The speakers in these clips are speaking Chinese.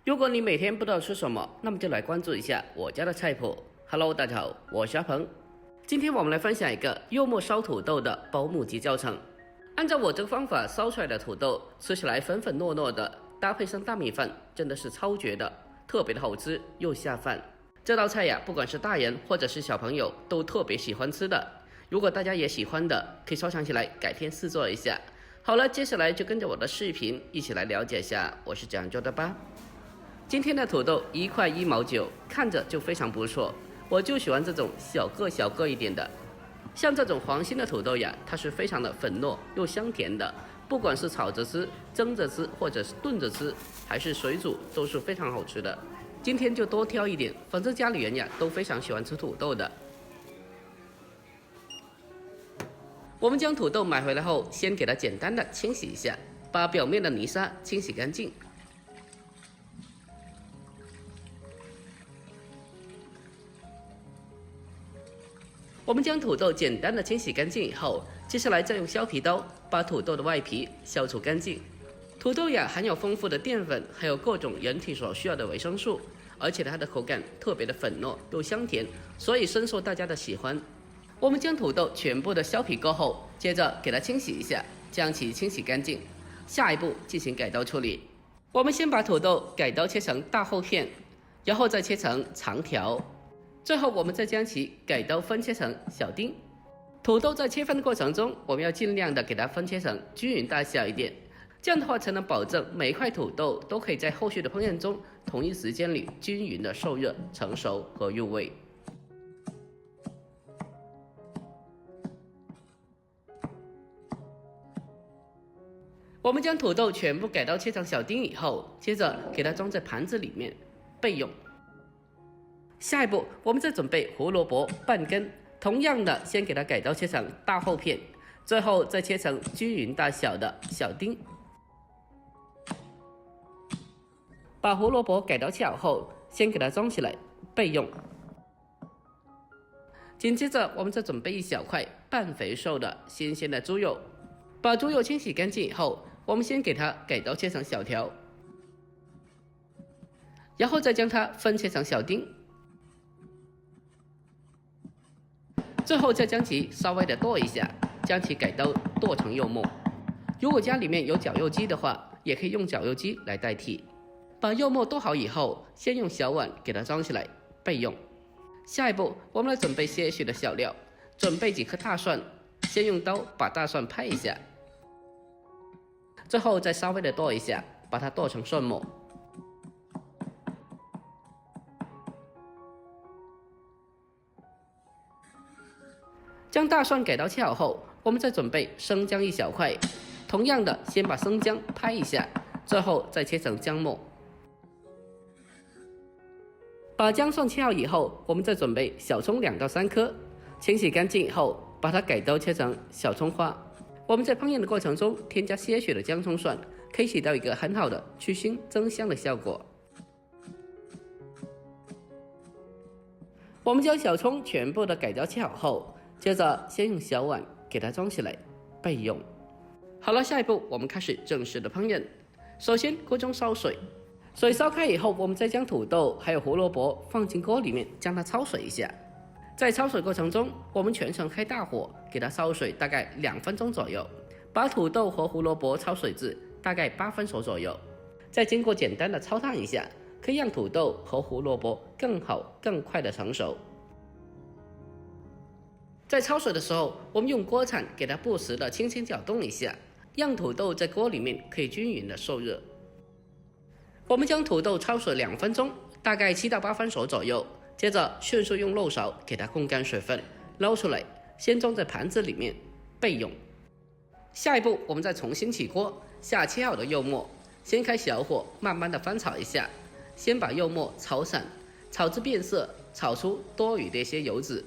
如果你每天不知道吃什么，那么就来关注一下我家的菜谱。Hello， 大家好，我是阿鹏。今天我们来分享一个柚末烧土豆的保姆级教程。按照我这个方法烧出来的土豆，吃起来粉粉糯糯的，搭配上大米饭，真的是超绝的，特别的好吃又下饭。这道菜呀，不管是大人或者是小朋友都特别喜欢吃的。如果大家也喜欢的，可以收藏起来，改天试做一下。好了，接下来就跟着我的视频一起来了解一下我是怎样做的吧。今天的土豆1块1毛9，看着就非常不错。我就喜欢这种小个一点的，像这种黄心的土豆呀，它是非常的粉糯又香甜的，不管是炒着吃、蒸着吃，或者是炖着吃，还是水煮，都是非常好吃的。今天就多挑一点，反正家里人呀都非常喜欢吃土豆的。我们将土豆买回来后，先给它简单的清洗一下，把表面的泥沙清洗干净。我们将土豆简单的清洗干净以后，接下来再用削皮刀把土豆的外皮削除干净。土豆呀含有丰富的淀粉，还有各种人体所需要的维生素，而且它的口感特别的粉糯又香甜，所以深受大家的喜欢。我们将土豆全部的削皮过后，接着给它清洗一下，将其清洗干净。下一步进行改刀处理。我们先把土豆改刀切成大厚片，然后再切成长条。最后我们再将其改刀分切成小丁。土豆在切分的过程中，我们要尽量的给它分切成均匀大小一点，这样的话才能保证每一块土豆都可以在后续的烹饪中同一时间里均匀的受热、成熟和入味。我们将土豆全部改刀切成小丁以后，接着给它装在盘子里面备用。下一步，我们再准备胡萝卜半根，同样的先给它改刀切成大厚片，最后再切成均匀大小的小丁。把胡萝卜改刀切好后，先给它装起来备用。紧接着，我们再准备一小块半肥瘦的新鲜的猪肉，把猪肉清洗干净以后，我们先给它改刀切成小条，然后再将它分切成小丁。最后再将其稍微的剁一下，将其改刀剁成肉末。如果家里面有绞肉机的话，也可以用绞肉机来代替。把肉末剁好以后，先用小碗给它装起来备用。下一步，我们来准备些许的小料，准备几颗大蒜，先用刀把大蒜拍一下，最后再稍微的剁一下，把它剁成蒜末。将大蒜改刀切好后，我们再准备生姜一小块，同样的先把生姜拍一下，最后再切成姜末。把姜蒜切好以后，我们再准备小葱2到3颗，清洗干净以后，把它改刀切成小葱花。我们在烹饪的过程中添加些许的姜葱蒜，可以起到一个很好的去腥增香的效果。我们将小葱全部的改刀切好后，接着先用小碗给它装起来备用。好了，下一步我们开始正式的烹饪。首先锅中烧水，水烧开以后，我们再将土豆还有胡萝卜放进锅里面，将它焯水一下。在焯水过程中，我们全程开大火给它烧水大概2分钟左右，把土豆和胡萝卜焯水至大概8分熟左右。再经过简单的焯烫一下，可以让土豆和胡萝卜更好更快的成熟。在焯水的时候，我们用锅铲给它不时的轻轻搅动一下，让土豆在锅里面可以均匀的受热。我们将土豆焯水2分钟，大概7到8分熟左右，接着迅速用漏勺给它控干水分，捞出来，先装在盘子里面备用。下一步，我们再重新起锅，下切好的肉末，先开小火慢慢的翻炒一下，先把肉末炒散，炒至变色，炒出多余的一些油脂。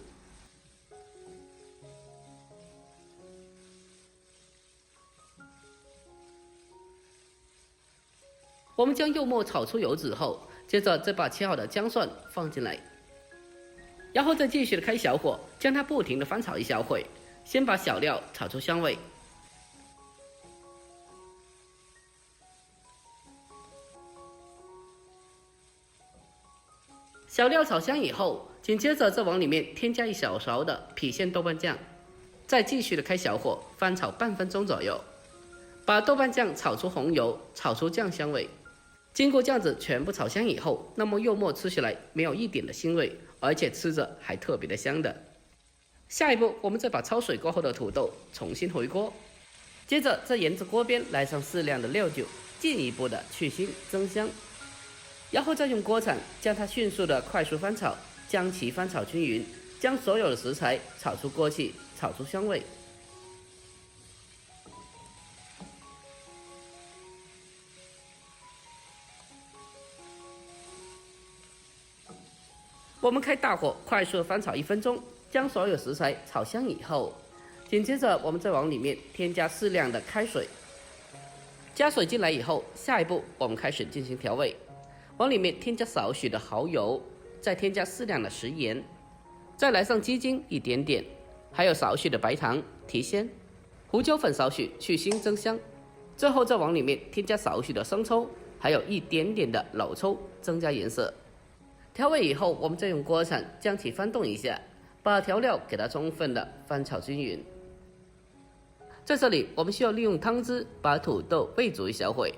我们将肉末炒出油脂后，接着再把切好的姜蒜放进来，然后再继续的开小火，将它不停的翻炒一小会，先把小料炒出香味。小料炒香以后，紧接着再往里面添加1小勺的郫县豆瓣酱，再继续的开小火翻炒半分钟左右，把豆瓣酱炒出红油，炒出酱香味。经过这样子全部炒香以后，那么肉末吃起来没有一点的腥味，而且吃着还特别的香的。下一步，我们再把焯水过后的土豆重新回锅，接着在沿着锅边来上适量的料酒，进一步的去腥增香，然后再用锅铲将它迅速的快速翻炒，将其翻炒均匀，将所有的食材炒出锅气，炒出香味。我们开大火快速的翻炒1分钟，将所有食材炒香以后，紧接着我们再往里面添加适量的开水。加水进来以后，下一步我们开始进行调味，往里面添加少许的蚝油，再添加适量的食盐，再来上鸡精一点点，还有少许的白糖提鲜，胡椒粉少许去腥增香，最后再往里面添加少许的生抽，还有一点点的老抽增加颜色。调味以后，我们再用锅铲将其翻动一下，把调料给它充分的翻炒均匀。在这里，我们需要利用汤汁把土豆煨煮1小会，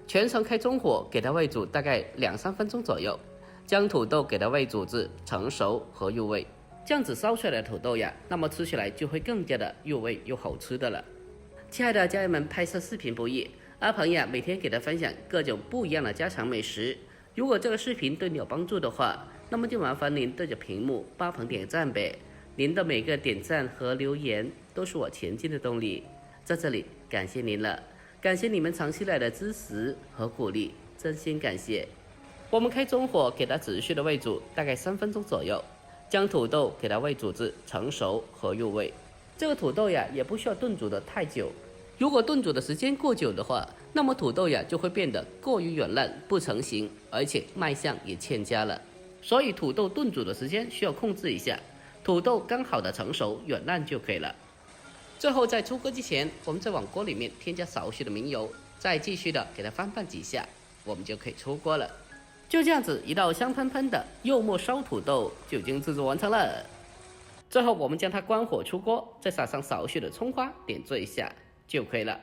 全程开中火给它煨煮大概2-3分钟左右，将土豆给它煨煮至成熟和入味。这样子烧出来的土豆呀，那么吃起来就会更加的入味又好吃的了。亲爱的家人们，拍摄视频不易，阿鹏呀每天给他分享各种不一样的家常美食。如果这个视频对你有帮助的话，那么就麻烦您对着屏幕帮鹏点赞呗。您的每个点赞和留言都是我前进的动力，在这里感谢您了，感谢你们长期来的支持和鼓励，真心感谢。我们开中火给它持续的煨煮大概3分钟左右，将土豆给它煨煮至成熟和入味。这个土豆呀也不需要炖煮的太久，如果炖煮的时间过久的话，那么土豆呀就会变得过于软烂不成形，而且卖相也欠佳了。所以土豆炖煮的时间需要控制一下，土豆刚好的成熟软烂就可以了。最后在出锅之前，我们再往锅里面添加少许的明油，再继续的给它翻拌几下，我们就可以出锅了。就这样子，一道香喷喷的肉末烧土豆就已经制作完成了。最后我们将它关火出锅，再撒上少许的葱花点缀一下就可以了。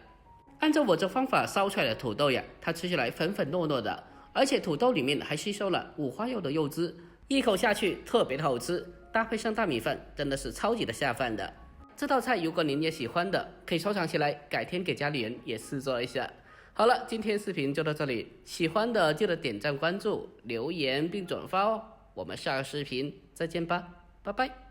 按照我这方法烧出来的土豆呀，它吃起来粉粉糯糯的，而且土豆里面还吸收了五花肉的肉汁，一口下去特别的好吃，搭配上大米饭真的是超级的下饭的。这道菜如果您也喜欢的，可以收藏起来，改天给家里人也试做一下。好了，今天视频就到这里，喜欢的记得点赞关注留言并转发哦，我们下个视频再见吧，拜拜。